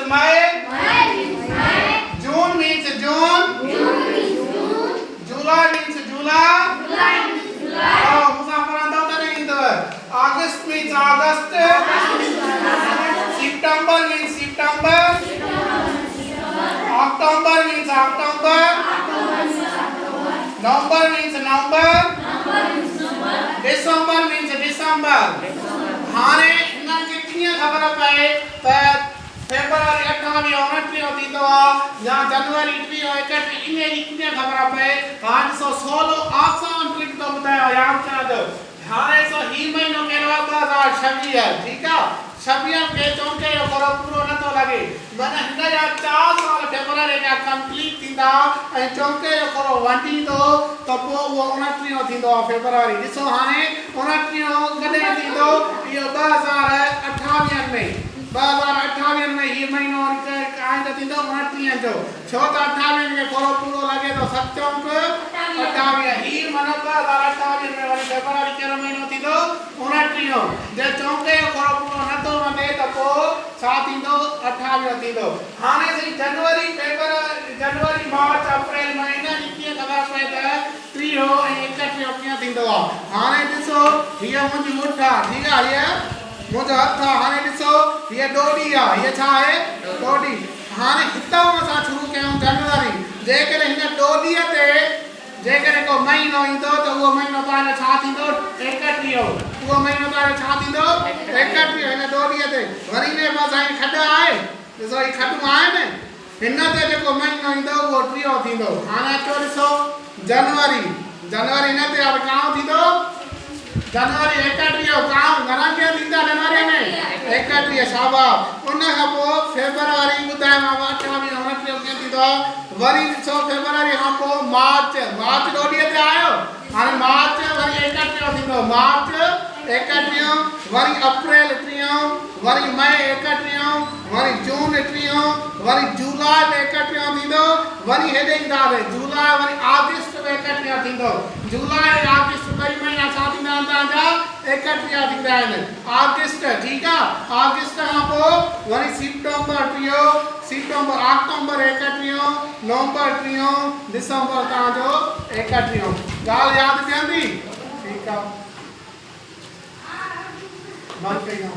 May. June means June. July means July. Oh, Musafaran tahu tak itu? August means August. September means September. October means October. November means November. December means December. हाने इन्हें कितनी खबर पाए पर February 28 29 होती तो या जनवरी 21 इन्हें कितनी खबर पाए आज 16 आसान ट्रिक तो बताया याद करा दो हाने सो ही महीनों के बाद 2026 है ठीक है 26 के चौके यो करो पूरो न तो लगे बने हिंदा या 4 साल फरवरी का कंप्लीट थींदा ऐं चौके यो करो वंडी तो पो वो 29 थींदो फरवरी ॾिसो हाणे 29 कॾहिं थींदो इहो 2028 में 2028 में ये महीनो आइंदा थींदो 29 जो छो त 28 में करो पूरो लगे तो 7 चौक 28 ही मन 2028 में वरी फरवरी कहिड़ो महीनो थींदो 29 जे चौके यो करो पूरो न तो वञे त पो छा थींदो 28 थींदो हाणे सही जनवरी फरवरी जनवरी मार्च अप्रैल महीना कीअं ख़बर पए त 30 ऐं 31 कीअं थींदो आहे हाणे ॾिसो हीअ मुंहिंजी मुठ आहे ठीकु आहे हीअ मुंहिंजो हथ आहे हाणे ॾिसो हीअ ॾोडी आहे हीअ छा आहे ॾोडी हाणे हितां असां शुरू कयूं जनवरी जेकॾहिं हिन ॾोडीअ ते जेकॾहिं को महीनो ईंदो त उहो महीनो तव्हांजो छा थींदो 31 उहो महीनो तव्हांजो छा थींदो 31 हिन ॾोडीअ ते वरी ने असांजी खॾ आहे ॾिसो हीअ खॾूं आहिनि हिन ते जेको महीनो ईंदो उहो 30 थींदो हाणे अचो ॾिसो जनवरी जनवरी हिन ते काओ थींदो जनवरी 31 काम घणा ॾींहं थींदा जनवरी में 31 शाबाश उन खां पोइ फरवरी ॿुधायोमांव 28 29 कीअं थींदो वरी ॾिसो फरवरी खां पोइ मार्च मार्च ॾोडीअ ते आयो हाणे मार्च वरी 31 थींदो मार्च 31 वरी अप्रैल 30 वरी मई 31 वरी जून 30 वरी जुलाई 31 थींदो वरी हेॾे ईंदासीं जुलाई वरी ऑगस्ट 31 थींदो जुलाई ऑगस्ट ॿई महीना छा थींदा आहिनि तव्हांजा 31 थींदा आहिनि ऑगस्ट ठीकु आहे ऑगस्ट खां पोइ वरी सितंबर 30 सितंबर अक्टूबर 31 नवंबर 30 दिसंबर तव्हांजो 31 ॻाल्हि यादि पवंदी ठीकु आहे बंदि कयूं